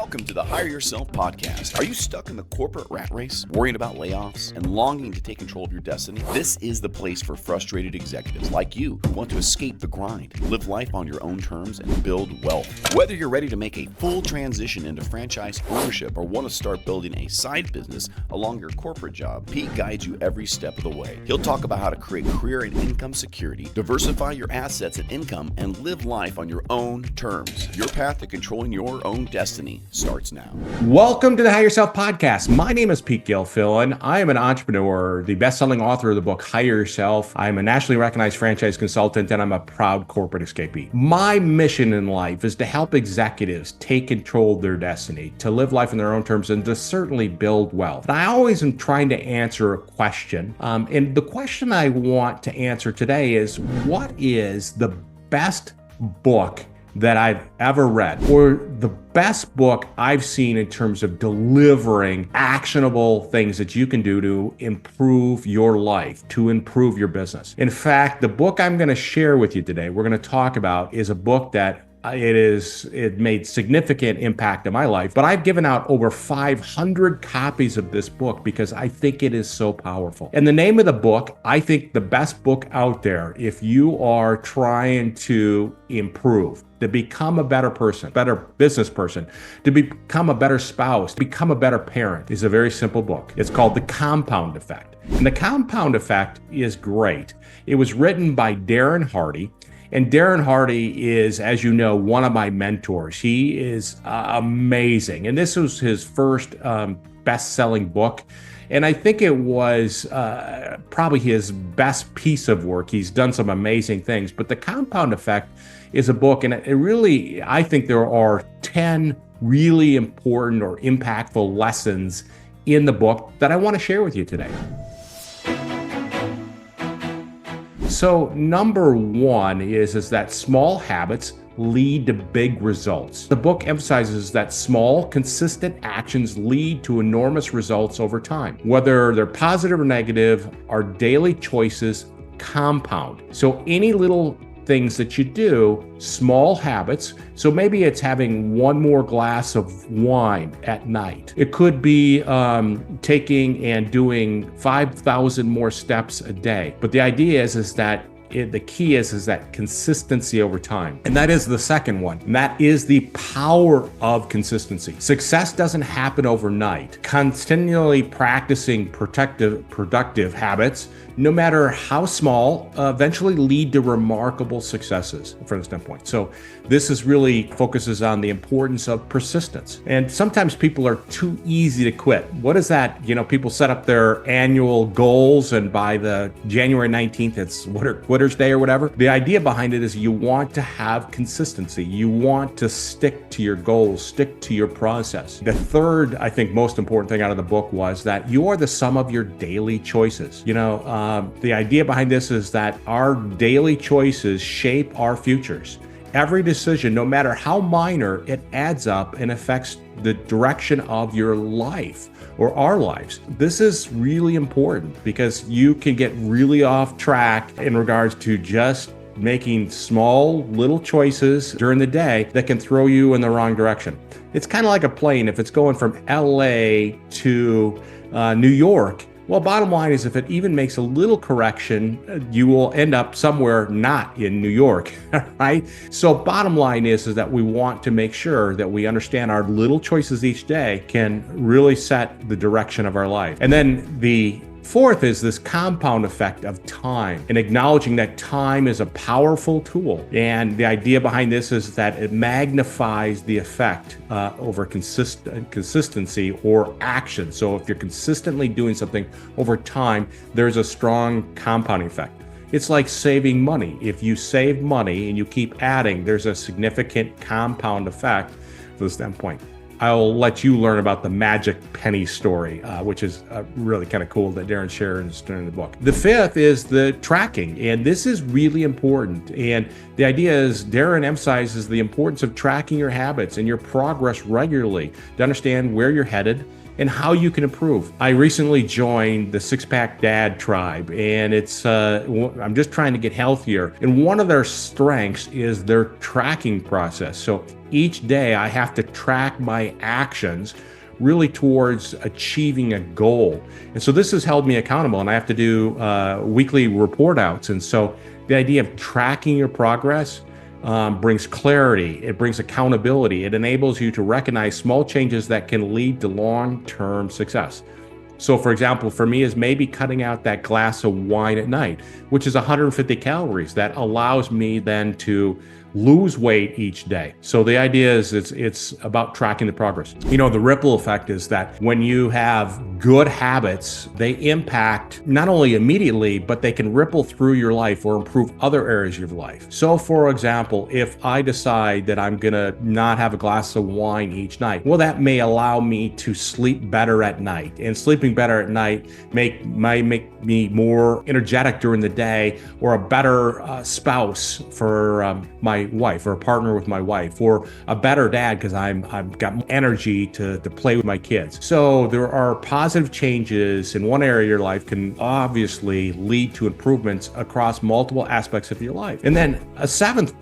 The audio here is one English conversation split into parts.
Welcome to the Hire Yourself podcast. Are you stuck in the corporate rat race, worrying about layoffs, and longing to take control of your destiny? This is the place for frustrated executives like you who want to escape the grind, live life on your own terms, and build wealth. Whether you're ready to make a full transition into franchise ownership or want to start building a side business along your corporate job, Pete guides you every step of the way. He'll talk about how to create career and income security, diversify your assets and income, and live life on your own terms. Your path to controlling your own destiny starts now. Welcome to the Hire Yourself podcast. My name is Pete Gilfillan. I am an entrepreneur, the best-selling author of the book Hire Yourself. I'm a nationally recognized franchise consultant, and I'm a proud corporate escapee. My mission in life is to help executives take control of their destiny, to live life in their own terms, and to certainly build wealth. And I always am trying to answer a question. And the question I want to answer today is, what is the best book that I've ever read, or the best book I've seen in terms of delivering actionable things that you can do to improve your life, to improve your business? In fact, the book I'm going to share with you today, we're going to talk about, is a book that it made significant impact in my life, but I've given out over 500 copies of this book because I think it is so powerful. And the name of the book, I think the best book out there, if you are trying to improve, to become a better person, better business person, to become a better spouse, to become a better parent, is a very simple book. It's called The Compound Effect. And The Compound Effect is great. It was written by Darren Hardy. And Darren Hardy is, as you know, one of my mentors. He is amazing. And this was his first best-selling book. And I think it was probably his best piece of work. He's done some amazing things. But The Compound Effect is a book, and it really, I think there are 10 really important or impactful lessons in the book that I want to share with you today. So number one is that small habits lead to big results. The book emphasizes that small, consistent actions lead to enormous results over time. Whether they're positive or negative, our daily choices compound. So any little things that you do, small habits. So maybe it's having one more glass of wine at night. It could be taking and doing 5,000 more steps a day. But the idea is that the key is that consistency over time. And that is the second one. And that is the power of consistency. Success doesn't happen overnight. Continually practicing productive habits, no matter how small, eventually lead to remarkable successes from this standpoint. So this is really focuses on the importance of persistence. And sometimes people are too easy to quit. What is that? You know, people set up their annual goals, and by the January 19th, it's Quitter's Day or whatever. The idea behind it is you want to have consistency. You want to stick to your goals, stick to your process. The third, I think, most important thing out of the book was that you are the sum of your daily choices. You know, the idea behind this is that our daily choices shape our futures. Every decision, no matter how minor, it adds up and affects the direction of your life or our lives. This is really important because you can get really off track in regards to just making small little choices during the day that can throw you in the wrong direction. It's kind of like a plane. If it's going from LA to New York, well, bottom line is if it even makes a little correction, you will end up somewhere not in New York, right? So bottom line is that we want to make sure that we understand our little choices each day can really set the direction of our life. And then the fourth is this compound effect of time, and acknowledging that time is a powerful tool. And the idea behind this is that it magnifies the effect over consistency or action. So if you're consistently doing something over time, there's a strong compounding effect. It's like saving money. If you save money and you keep adding, there's a significant compound effect from this standpoint. I'll let you learn about the magic penny story, which is really kind of cool that Darren shares during the book. The fifth is the tracking, and this is really important. And the idea is Darren emphasizes the importance of tracking your habits and your progress regularly to understand where you're headed and how you can improve. I recently joined the Six Pack Dad tribe, and I'm just trying to get healthier. And one of their strengths is their tracking process. So each day I have to track my actions really towards achieving a goal. And so this has held me accountable, and I have to do weekly report outs. And so the idea of tracking your progress brings clarity, it brings accountability, it enables you to recognize small changes that can lead to long-term success. So for example, for me is maybe cutting out that glass of wine at night, which is 150 calories. That allows me then to lose weight each day. So the idea is it's about tracking the progress. You know, the ripple effect is that when you have good habits, they impact not only immediately, but they can ripple through your life or improve other areas of your life. So for example, if I decide that I'm gonna not have a glass of wine each night, well, that may allow me to sleep better at night. And sleeping better at night might make me more energetic during the day, or a better spouse for my wife, or a partner with my wife, or a better dad because I've got more energy to play with my kids. So there are positive changes in one area of your life can obviously lead to improvements across multiple aspects of your life. And then a seventh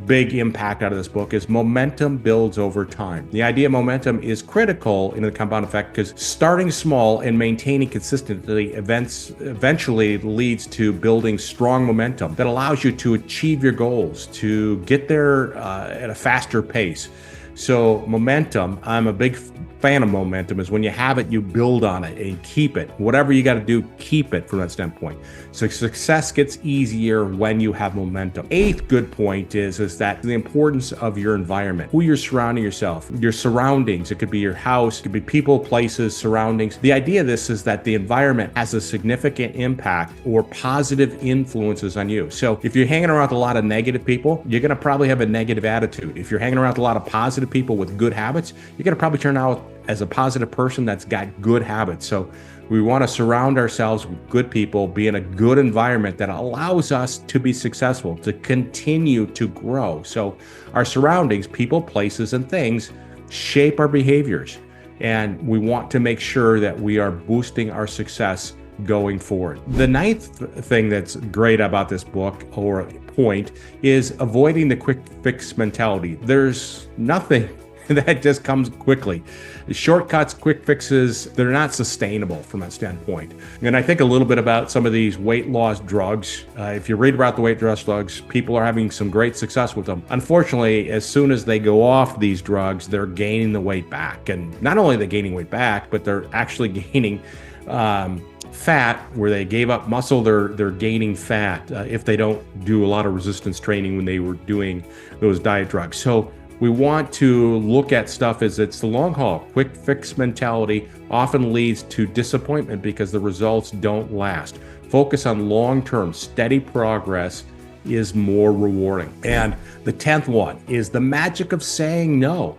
big impact out of this book is momentum builds over time. The idea of momentum is critical in the compound effect because starting small and maintaining consistently eventually leads to building strong momentum that allows you to achieve your goals, to get there at a faster pace. So momentum, I'm a big fan of momentum, is when you have it, you build on it and keep it. Whatever you got to do, keep it from that standpoint. So success gets easier when you have momentum. Eighth good point is that the importance of your environment, who you're surrounding yourself, your surroundings. It could be your house, it could be people, places, surroundings. The idea of this is that the environment has a significant impact or positive influences on you. So if you're hanging around with a lot of negative people, you're going to probably have a negative attitude. If you're hanging around with a lot of positive people with good habits, you're going to probably turn out as a positive person that's got good habits. So we want to surround ourselves with good people, be in a good environment that allows us to be successful, to continue to grow. So our surroundings, people, places, and things shape our behaviors. And we want to make sure that we are boosting our success going forward. The ninth thing that's great about this book, or point, is avoiding the quick fix mentality. There's nothing that just comes quickly. Shortcuts, quick fixes, they're not sustainable from that standpoint. And I think a little bit about some of these weight loss drugs. If you read about the weight loss drugs, people are having some great success with them. Unfortunately, as soon as they go off these drugs, they're gaining the weight back. And not only are they gaining weight back, but they're actually gaining fat. Where they gave up muscle, they're gaining fat if they don't do a lot of resistance training when they were doing those diet drugs. So we want to look at stuff as it's the long haul. Quick fix mentality often leads to disappointment because the results don't last. Focus on long-term, steady progress is more rewarding. And the 10th one is the magic of saying no.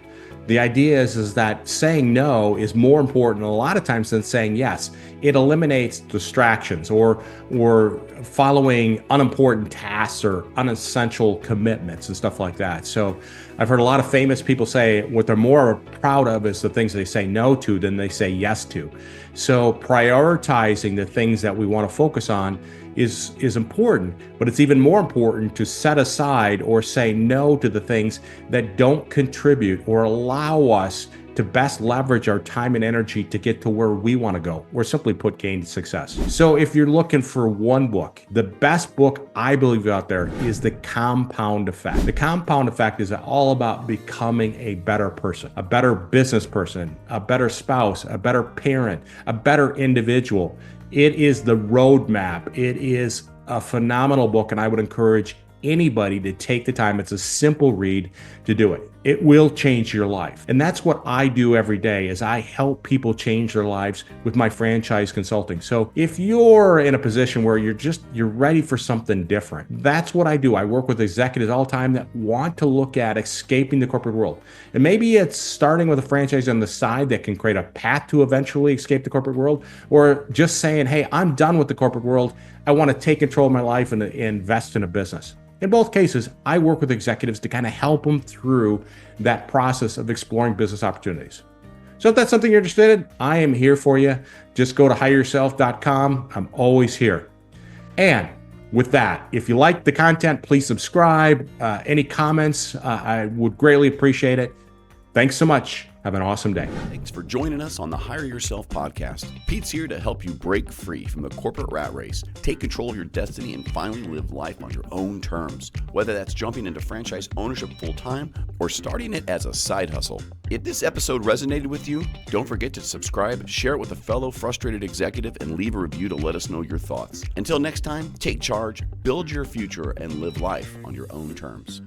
The idea is that saying no is more important a lot of times than saying yes. It eliminates distractions or following unimportant tasks or unessential commitments and stuff like that. So I've heard a lot of famous people say what they're more proud of is the things they say no to than they say yes to. So prioritizing the things that we want to focus on is important, but it's even more important to set aside or say no to the things that don't contribute or allow us to best leverage our time and energy to get to where we want to go, or simply put, gain success. So if you're looking for one book, the best book I believe out there is The Compound Effect. The Compound Effect is all about becoming a better person, a better business person, a better spouse, a better parent, a better individual. It is the roadmap. It is a phenomenal book, and I would encourage anybody to take the time. It's a simple read to do it. It will change your life. And that's what I do every day, is I help people change their lives with my franchise consulting. So if you're in a position where you're ready for something different, that's what I do. I work with executives all the time that want to look at escaping the corporate world. And maybe it's starting with a franchise on the side that can create a path to eventually escape the corporate world, or just saying, hey, I'm done with the corporate world. I want to take control of my life and invest in a business. In both cases, I work with executives to kind of help them through that process of exploring business opportunities. So if that's something you're interested in, I am here for you. Just go to hireyourself.com. I'm always here. And with that, if you like the content, please subscribe. Any comments, I would greatly appreciate it. Thanks so much. Have an awesome day. Thanks for joining us on the Hire Yourself podcast. Pete's here to help you break free from the corporate rat race, take control of your destiny, and finally live life on your own terms, whether that's jumping into franchise ownership full-time or starting it as a side hustle. If this episode resonated with you, don't forget to subscribe, share it with a fellow frustrated executive, and leave a review to let us know your thoughts. Until next time, take charge, build your future, and live life on your own terms.